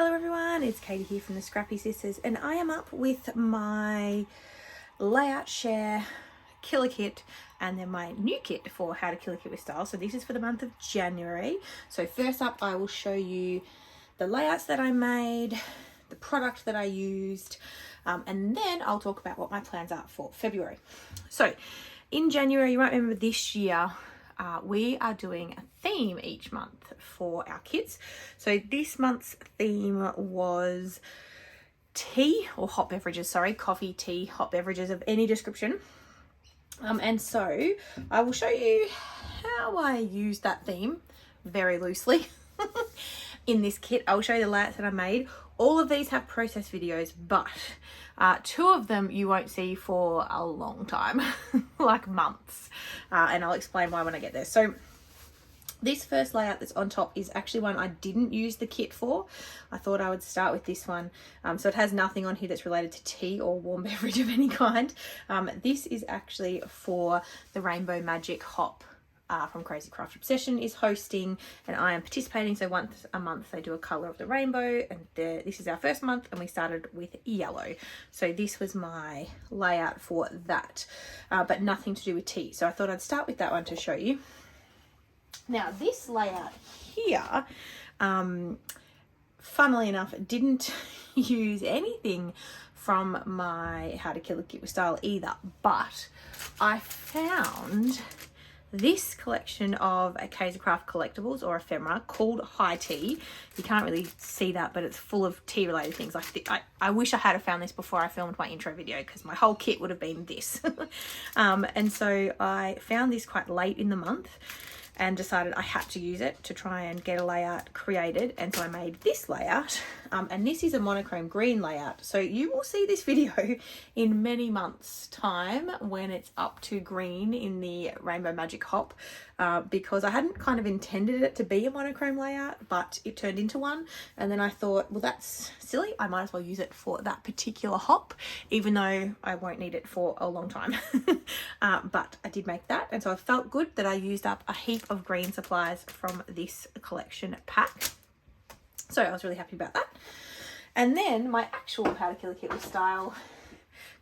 Hello everyone, it's Katie here from the Scrappy Sisters, and I am up with my layout share killer kit and then my new kit for how to kill a kit with style. So this is for the month of January. So first up I will show you the layouts that I made, the product that I used, and then I'll talk about what my plans are for February. So in January, you might remember this year we are doing a theme each month for our kits. So this month's theme was tea or hot beverages, sorry, coffee, tea, hot beverages of any description. And so I will show you how I use that theme very loosely in this kit. I'll show you the layouts that I made. All of these have process videos, but two of them you won't see for a long time, like months. And I'll explain why when I get there. So this first layout that's on top is actually one I didn't use the kit for. I thought I would start with this one. So it has nothing on here that's related to tea or warm beverage of any kind. This is actually for the Rainbow Magic Hop from Crazy Craft Obsession is hosting, and I am participating. So once a month they do a color of the rainbow, and this is our first month and we started with yellow. So this was my layout for that, but nothing to do with tea. So I thought I'd start with that one to show you. Now this layout here, funnily enough, didn't use anything from my How to Kill a Kit with Style either, but I found this collection of Crazy Craft collectibles or ephemera called High Tea. You can't really see that, but it's full of tea related things. I wish I had found this before I filmed my intro video, because my whole kit would have been this. And so I found this quite late in the month and decided I had to use it to try and get a layout created. And so I made this layout, and this is a monochrome green layout. So you will see this video in many months' time when it's up to green in the Rainbow Magic Hop, because I hadn't kind of intended it to be a monochrome layout, but it turned into one. And then I thought, well, that's silly. I might as well use it for that particular hop, even though I won't need it for a long time. But I did make that. And so I felt good that I used up a heap of green supplies from this collection pack. So I was really happy about that. And then my actual How to Kill a Kit with Style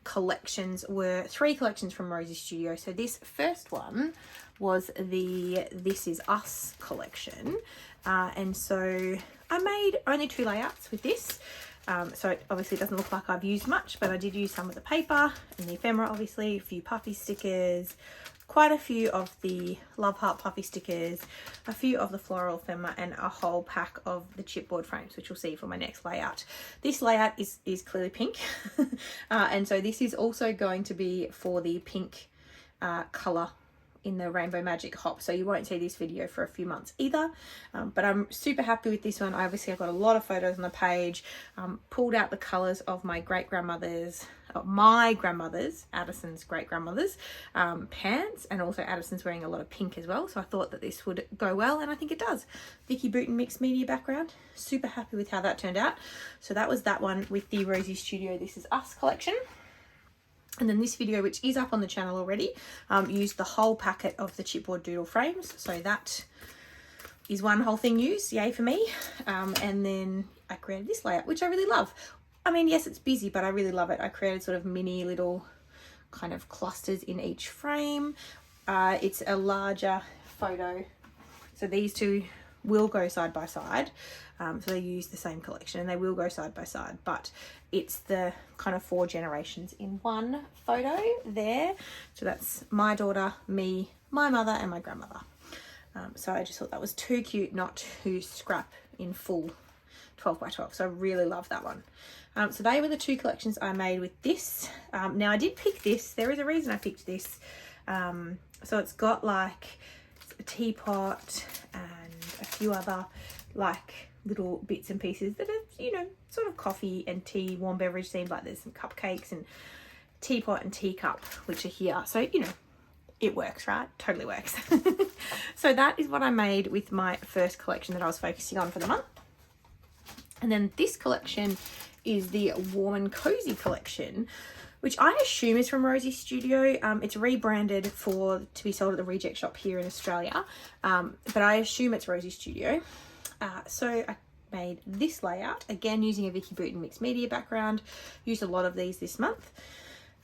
collections were 3 collections from Rosie Studio. So this first one was the This Is Us collection. And so I made only 2 layouts with this. So it obviously doesn't look like I've used much, but I did use some of the paper and the ephemera, obviously, a few puffy stickers, quite a few of the Love Heart puffy stickers, a few of the floral ephemera, and a whole pack of the chipboard frames, which you'll see for my next layout. This layout is clearly pink. And so this is also going to be for the pink colour in the Rainbow Magic Hop, so you won't see this video for a few months either, but I'm super happy with this one. Obviously I've got a lot of photos on the page, pulled out the colors of my grandmother's, Addison's great-grandmother's pants, and also Addison's wearing a lot of pink as well, so I thought that this would go well, and I think it does. Vicky Booten mixed media background, super happy with how that turned out. So that was that one with the Rosie Studio This Is Us collection. And then this video, which is up on the channel already, used the whole packet of the chipboard doodle frames. So that is one whole thing used, yay for me. And then I created this layout, which I really love. I mean, yes, it's busy, but I really love it. I created sort of mini little kind of clusters in each frame. It's a larger photo. So these two will go side by side. So they use the same collection and they will go side by side, but it's the kind of 4 generations in one photo there. So that's my daughter, me, my mother, and my grandmother. So I just thought that was too cute not to scrap in full 12 by 12. So I really love that one. So they were the 2 collections I made with this. Now I did pick this. There is a reason I picked this. So it's got like a teapot and a few other like little bits and pieces that are, you know, sort of coffee and tea, warm beverage themed. Like there's some cupcakes and teapot and teacup, which are here. So, you know, it works, right? Totally works. So that is what I made with my first collection that I was focusing on for the month. And then this collection is the Warm and Cozy collection, which I assume is from Rosie Studio. It's rebranded to be sold at the Reject Shop here in Australia, but I assume it's Rosie Studio. So I made this layout, again using a Vicky Bouton mixed media background. Used a lot of these this month.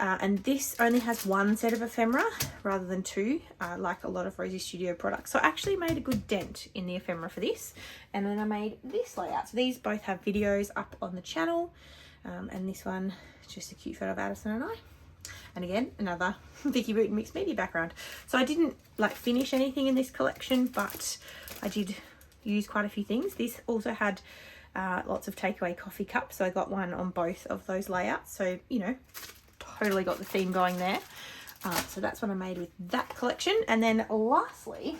And this only has one set of ephemera rather than two, like a lot of Rosie Studio products. So I actually made a good dent in the ephemera for this. And then I made this layout. So these both have videos up on the channel. And this one is just a cute photo of Addison and I. And again, another Vicky Bouton mixed media background. So I didn't like finish anything in this collection, but I did use quite a few things. This also had lots of takeaway coffee cups. So I got one on both of those layouts. So, you know, totally got the theme going there. So that's what I made with that collection. And then lastly,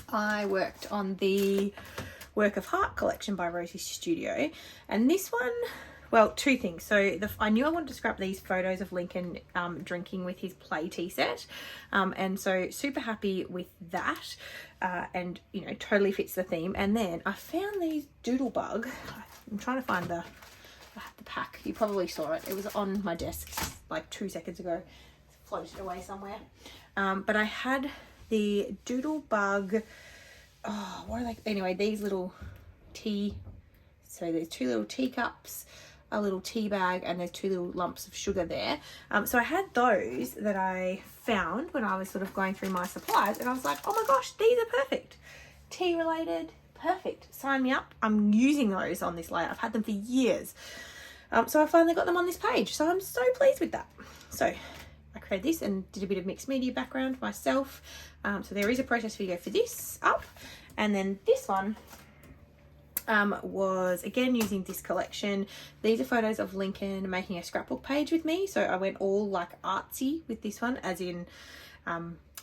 I worked on the Work of Heart collection by Rosie Studio. And this one, well, two things. So I knew I wanted to scrap these photos of Lincoln drinking with his play tea set. And so super happy with that. And, you know, totally fits the theme. And then I found these Doodlebug. I'm trying to find the pack. You probably saw it. It was on my desk like 2 seconds ago. It's floated away somewhere. But I had the Doodlebug. Oh, what are they? Anyway, these little tea. So there's two little teacups, a little tea bag, and there's two little lumps of sugar there. So I had those that I found when I was sort of going through my supplies, and I was like, oh my gosh, these are perfect. Tea related, perfect. Sign me up. I'm using those on this layout. I've had them for years. So I finally got them on this page. So I'm so pleased with that. So I created this and did a bit of mixed media background myself. So there is a process video for this up. And then this one was again using this collection. These are photos of Lincoln making a scrapbook page with me. So I went all like artsy with this one, as in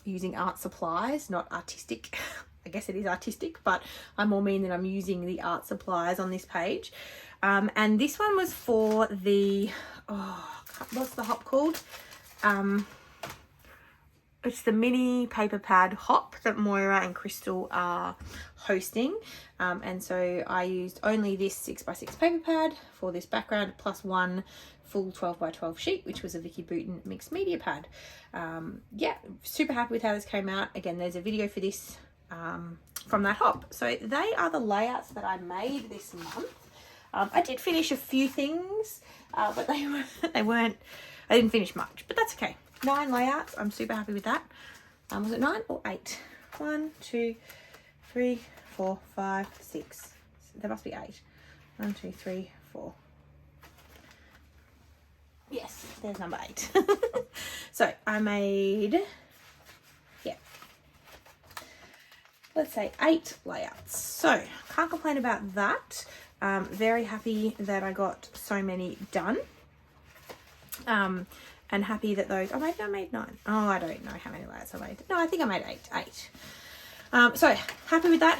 using art supplies, not artistic. I guess it is artistic, but I more mean that I'm using the art supplies on this page. And this one was for the, what's the hop called? It's the mini paper pad hop that Moira and Crystal are hosting. And so I used only this 6x6 paper pad for this background, plus one full 12x12 sheet, which was a Vicky Bouton mixed media pad. Yeah, super happy with how this came out. Again, there's a video for this from that hop. So they are the layouts that I made this month. I did finish a few things, but I didn't finish much, but that's okay. 9 layouts. I'm super happy with that. Was it 9 or 8? 1, 2, 3, 4, 5, 6. There must be 8. 1, 2, 3, 4. Yes, there's number 8. So I made, let's say 8 layouts. So can't complain about that. Very happy that I got so many done. And happy that those, maybe I made 9. Oh, I don't know how many layouts I made. No, I think I made 8. So happy with that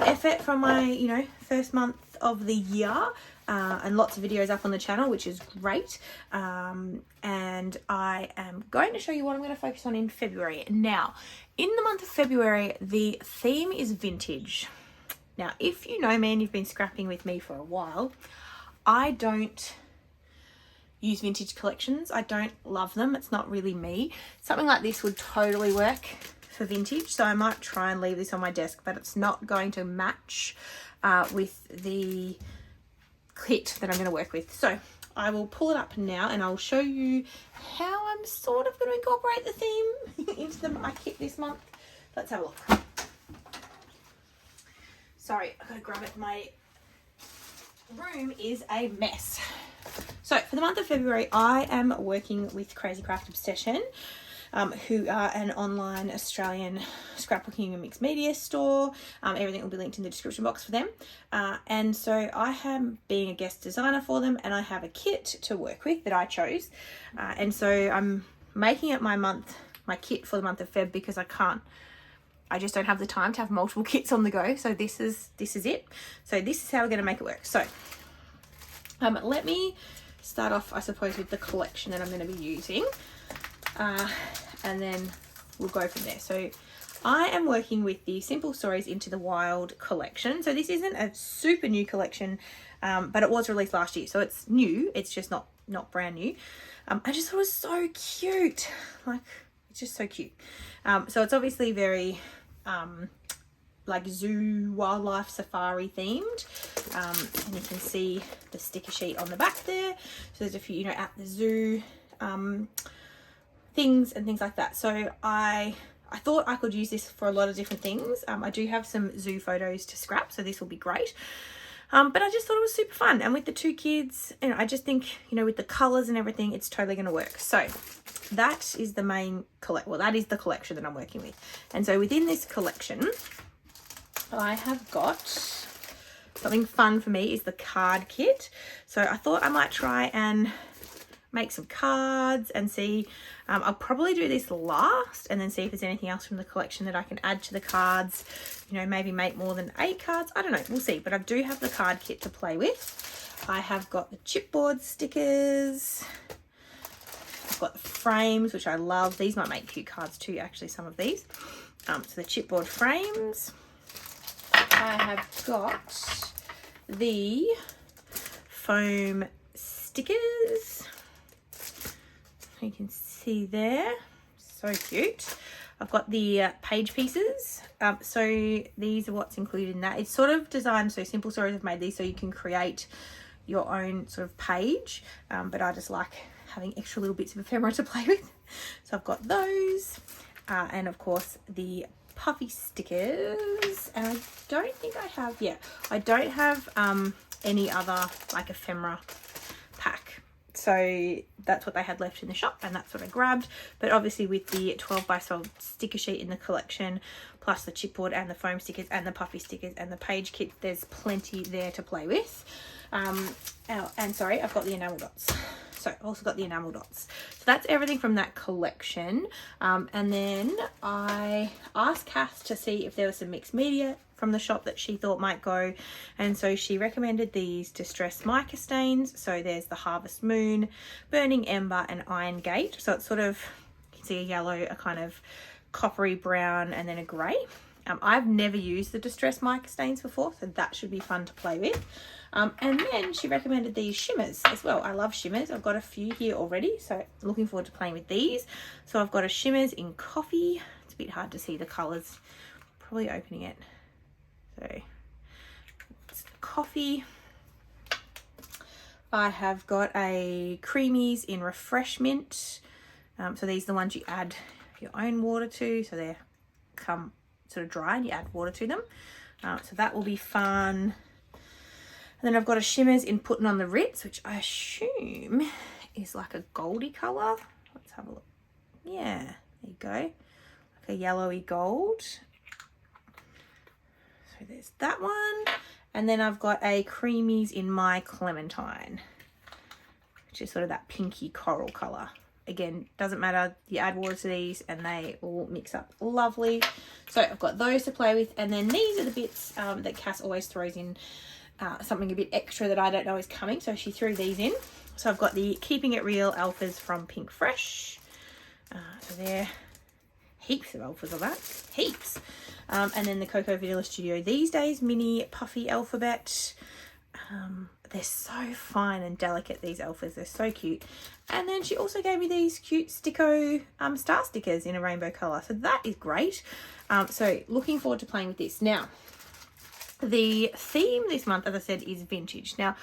effort from my, first month of the year. And lots of videos up on the channel, which is great. And I am going to show you what I'm going to focus on in February. Now, in the month of February, the theme is vintage. Now, if you know me and you've been scrapping with me for a while, I don't use vintage collections. I don't love them. It's not really me. Something like this would totally work for vintage. So I might try and leave this on my desk, but it's not going to match with the kit that I'm going to work with. So I will pull it up now and I'll show you how I'm sort of going to incorporate the theme into my kit this month. Let's have a look. Sorry, I've got to grab it. My room is a mess. So for the month of February, I am working with Crazy Craft Obsession, who are an online Australian scrapbooking and mixed media store. Everything will be linked in the description box for them. And so I am being a guest designer for them, and I have a kit to work with that I chose. And so I'm making it my kit for the month of Feb, because I just don't have the time to have multiple kits on the go. So this is it. So this is how we're going to make it work. So let me start off, I suppose, with the collection that I'm going to be using. And then we'll go from there. So I am working with the Simple Stories Into the Wild collection. So this isn't a super new collection, but it was released last year. So it's new. It's just not brand new. I just thought it was so cute. Like, it's just so cute. So it's obviously very like zoo wildlife safari themed. And you can see the sticker sheet on the back there. So there's a few, you know, at the zoo things and things like that. So I thought I could use this for a lot of different things. I do have some zoo photos to scrap, so this will be great. But I just thought it was super fun. And with the 2 kids, you know, I just think, you know, with the colours and everything, it's totally going to work. So that is the main that is the collection that I'm working with. And so within this collection, I have got something fun for me is the card kit. So I thought I might try and make some cards and see. I'll probably do this last and then see if there's anything else from the collection that I can add to the cards. You know, maybe make more than 8 cards. I don't know, we'll see. But I do have the card kit to play with. I have got the chipboard stickers. I've got the frames, which I love. These might make cute cards too, actually, some of these. So the chipboard frames. I have got the foam stickers. You can see there, so cute. I've got the page pieces. So these are what's included in that. It's sort of designed, so Simple Stories have made these so you can create your own sort of page. But I just like having extra little bits of ephemera to play with. So I've got those. And of course the puffy stickers. And I don't think I have, I don't have any other like ephemera pack. So that's what they had left in the shop and that's what I grabbed. But obviously with the 12x12 sticker sheet in the collection, plus the chipboard and the foam stickers and the puffy stickers and the page kit, there's plenty there to play with. And sorry, I've got the enamel dots. So I've also got the enamel dots. So that's everything from that collection. And then I asked Kath to see if there was some mixed media from the shop that she thought might go, and so she recommended these distress mica stains. So there's the Harvest Moon, Burning Ember and Iron Gate. So it's sort of, you can see a yellow, a kind of coppery brown and then a grey. I've never used the distress mica stains before, so that should be fun to play with. And then she recommended these shimmers as well. I love shimmers. I've got a few here already, so looking forward to playing with these. So I've got a shimmers in coffee. It's a bit hard to see the colours, probably opening it. So it's coffee. I have got a creamies in refreshment. So these are the ones you add your own water to, so they come sort of dry and you add water to them. So that will be fun. And then I've got a shimmers in Putting on the Ritz, which I assume is like a goldy colour. Let's have a look. Yeah, there you go. Like a yellowy gold. So there's that one. And then I've got a creamies in My Clementine, which is sort of that pinky coral colour. Again, doesn't matter, you add water to these and they all mix up lovely. So I've got those to play with. And then these are the bits that Cass always throws in, something a bit extra that I don't know is coming. So she threw these in. So I've got the Keeping It Real alphas from Pink Fresh. So there, heaps of alphas of that, heaps. And then the Cocoa Vanilla Studio These Days mini puffy alphabet. They're so fine and delicate, these alphas. They're so cute. And then she also gave me these cute Sticko star stickers in a rainbow colour. So that is great. So looking forward to playing with this. Now, the theme this month, as I said, is vintage. Now,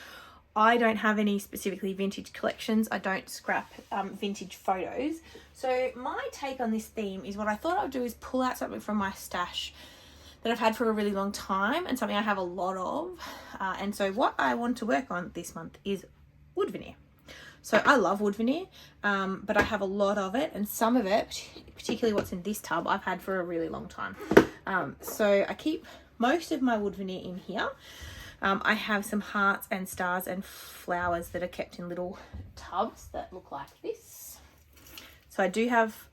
I don't have any specifically vintage collections. I don't scrap vintage photos. So my take on this theme is what I thought I would do is pull out something from my stash that I've had for a really long time and something I have a lot of. And so what I want to work on this month is wood veneer. So I love wood veneer, but I have a lot of it, and some of it, particularly what's in this tub, I've had for a really long time. So I keep most of my wood veneer in here. I have some hearts and stars and flowers that are kept in little tubs that look like this. So I do have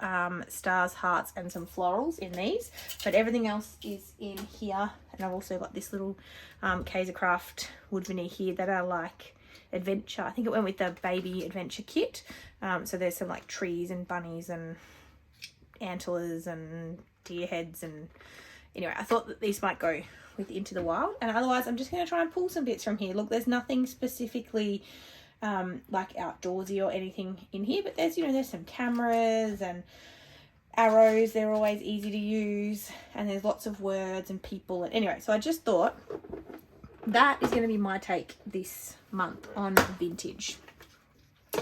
stars, hearts and some florals in these, but everything else is in here. And I've also got this little Kaisercraft wood veneer here that I like adventure. I think it went with the baby adventure kit. So there's some like trees and bunnies and antlers and deer heads. And anyway, I thought that these might go with Into the Wild. And otherwise I'm just going to try and pull some bits from here. Look, there's nothing specifically like outdoorsy or anything in here, but there's, you know, there's some cameras and arrows, they're always easy to use, and there's lots of words and people. And anyway, so I just thought that is going to be my take this month on vintage.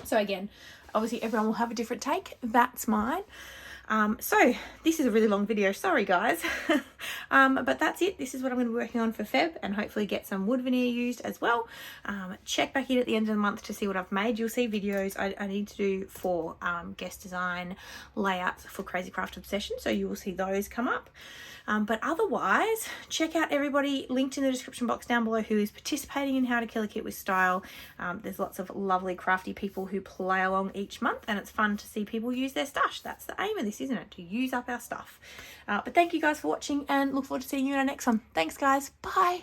So again, obviously everyone will have a different take. That's mine. So this is a really long video, sorry guys. But that's it. This is what I'm going to be working on for Feb, and hopefully get some wood veneer used as well. Check back in at the end of the month to see what I've made. You'll see videos I need to do for guest design layouts for Crazy Craft Obsession, so you will see those come up. But otherwise, check out everybody linked in the description box down below who is participating in How to Kill a Kit with Style. There's lots of lovely crafty people who play along each month, and it's fun to see people use their stash. That's the aim of this, isn't it? To use up our stuff. But thank you guys for watching, and look forward to seeing you in our next one. Thanks guys. Bye.